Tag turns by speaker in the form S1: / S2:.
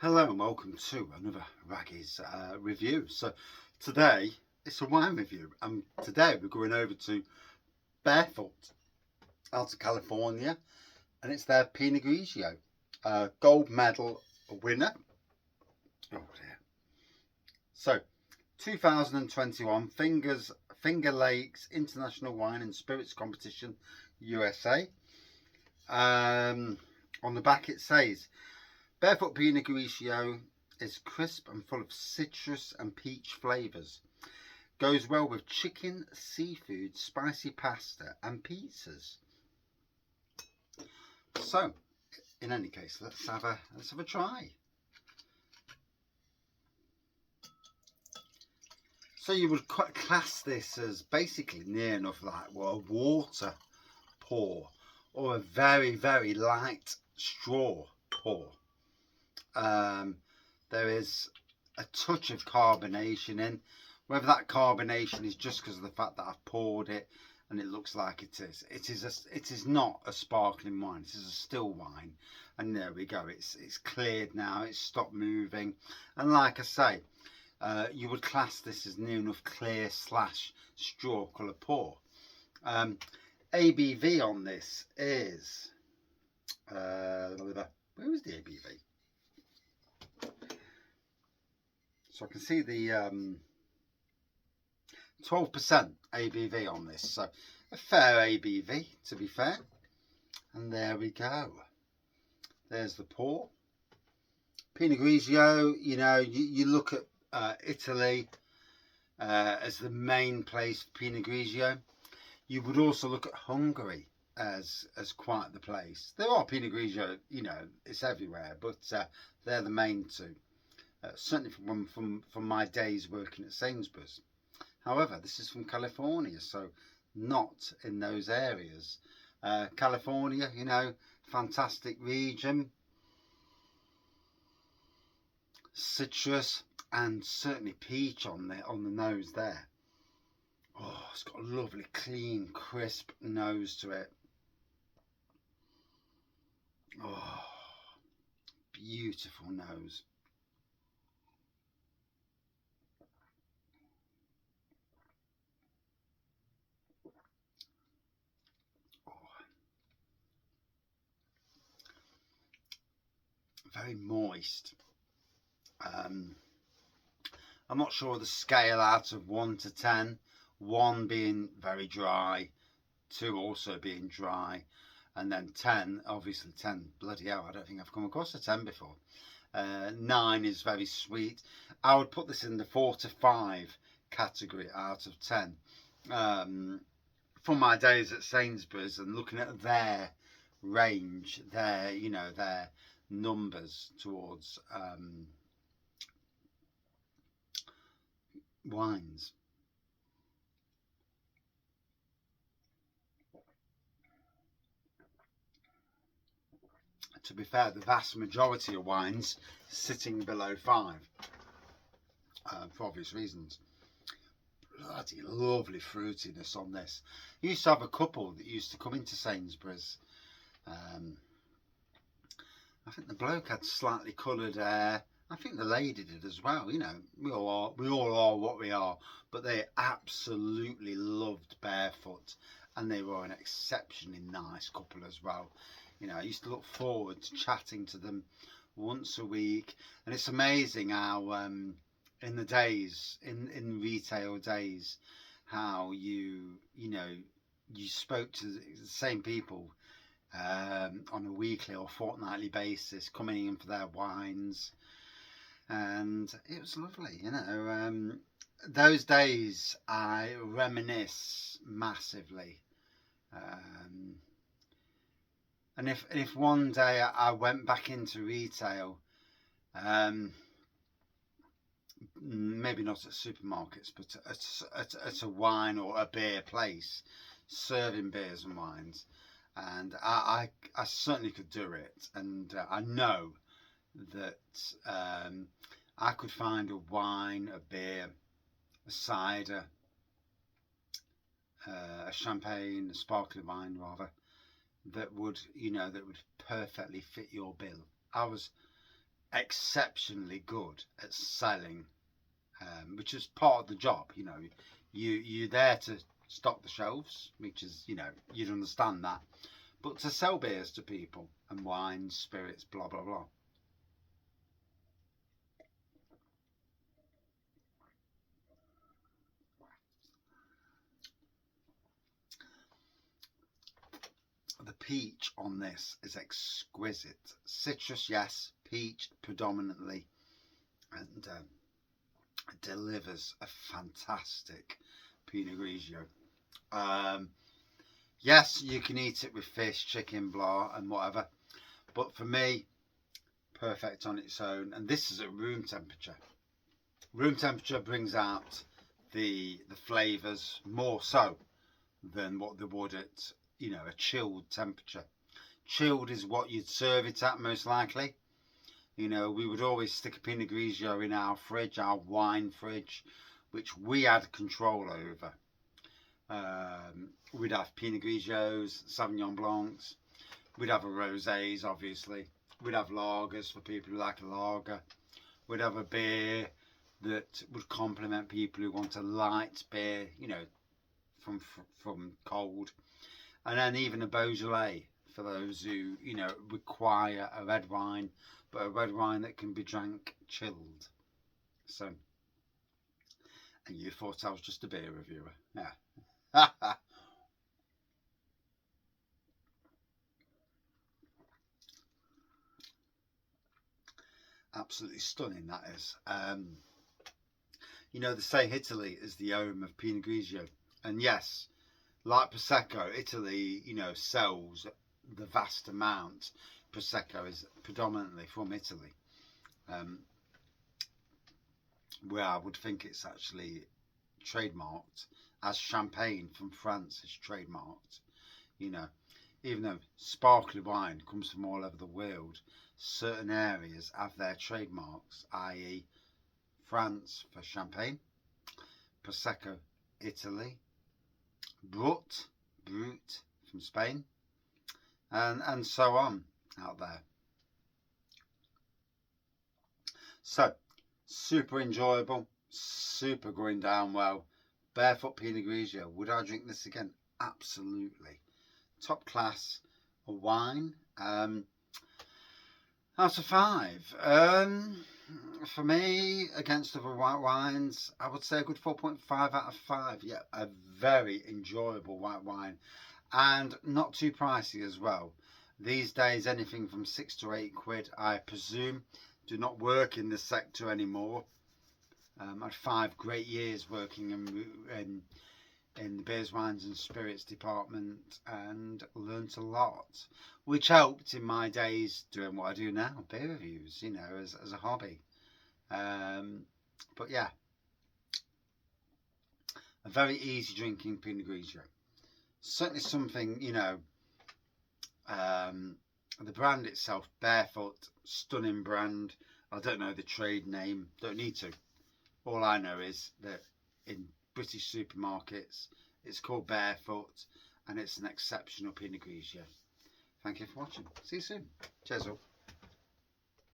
S1: Hello and welcome to another Raggy's review. So today it's a wine review, and today we're going over to Barefoot out of California, and it's their Pinot Grigio, gold medal winner. Oh dear. So 2021 Finger Lakes International Wine and Spirits Competition, USA. On the back it says, Barefoot Pinot Grigio is crisp and full of citrus and peach flavours. Goes well with chicken, seafood, spicy pasta and pizzas. So, in any case, let's have a try. So you would class this as basically near enough like a water pour or a very, very light straw pour. There is a touch of carbonation in. Whether that carbonation is just because of the fact that I've poured it and it looks like it is. It is not a sparkling wine. It is a still wine. And there we go. It's cleared now. It's stopped moving. And like I say, you would class this as near enough clear / straw colour pour. ABV on this is where was the ABV? So I can see the 12% ABV on this, so a fair ABV to be fair. And there we go. There's the pour. Pinot Grigio, you know, you look at Italy as the main place for Pinot Grigio. You would also look at Hungary as quite the place. There are Pinot Grigio, you know, it's everywhere, but they're the main two. Certainly from my days working at Sainsbury's. However, this is from California, so not in those areas. California, you know, fantastic region. Citrus and certainly peach on the nose there. Oh, it's got a lovely, clean, crisp nose to it. Oh, beautiful nose. Very moist. I'm not sure of the scale out of 1 to 10. 1 being very dry, 2 also being dry, and then 10, obviously 10, bloody hell, I don't think I've come across a 10 before. 9 is very sweet. I would put this in the 4 to 5 category out of 10. From my days at Sainsbury's and looking at their range, their numbers towards wines. To be fair, the vast majority of wines sitting below 5 for obvious reasons. Bloody lovely fruitiness on this. I used to have a couple that used to come into Sainsbury's. I think the bloke had slightly coloured hair. I think the lady did as well. You know, we all are what we are. But they absolutely loved Barefoot, and they were an exceptionally nice couple as well. You know, I used to look forward to chatting to them once a week, and it's amazing how in the days, in retail days, how you spoke to the same people on a weekly or fortnightly basis, coming in for their wines, and it was lovely. You know, those days I reminisce massively. And if one day I went back into retail, maybe not at supermarkets, but at a wine or a beer place, serving beers and wines, and I certainly could do it, and I know that I could find a wine, a beer, a cider, a champagne, a sparkling wine rather, that would perfectly fit your bill. I was exceptionally good at selling, which is part of the job. You know, you're there to stock the shelves, which is, you know, you'd understand that, but to sell beers to people and wines, spirits, blah blah blah. The peach on this is exquisite. Citrus, yes, peach predominantly, and it delivers a fantastic Pinot Grigio. Um, yes, you can eat it with fish, chicken, blah, and whatever, but for me, perfect on its own. And this is at room temperature. Room temperature brings out the flavours more so than what they would at, you know, a chilled temperature. Chilled is what you'd serve it at most likely. You know, we would always stick a Pinot Grigio in our fridge, our wine fridge, which we had control over. We'd have Pinot Grigios, Sauvignon Blancs. We'd have a rosés, obviously. We'd have lagers for people who like a lager. We'd have a beer that would complement people who want a light beer, you know, from cold. And then even a Beaujolais for those who, you know, require a red wine, but a red wine that can be drank chilled. So, and you thought I was just a beer reviewer. Yeah. Absolutely stunning, that is. You know, they say Italy is the home of Pinot Grigio. And yes, like Prosecco, Italy, you know, sells the vast amount. Prosecco is predominantly from Italy. Where I would think it's actually trademarked as champagne from France is trademarked. You know, even though sparkling wine comes from all over the world, certain areas have their trademarks, i.e. France for champagne, Prosecco, Italy, Brut from Spain, and so on out there. So, super enjoyable, super going down well. Barefoot Pinot Grigio. Would I drink this again? Absolutely. Top class wine. Out of 5. For me, against other white wines, I would say a good 4.5 out of 5. Yeah, a very enjoyable white wine. And not too pricey as well. These days, anything from 6 to 8 quid, I presume, do not work in this sector anymore. I had 5 great years working in the beers, wines and spirits department and learnt a lot, which helped in my days doing what I do now, beer reviews, you know, as a hobby. But yeah, a very easy drinking Pinot Grigio. Certainly something, you know, the brand itself, Barefoot, stunning brand. I don't know the trade name, don't need to. All I know is that in British supermarkets, it's called Barefoot and it's an exceptional Pinot Grigio. Thank you for watching. See you soon. Cheers all.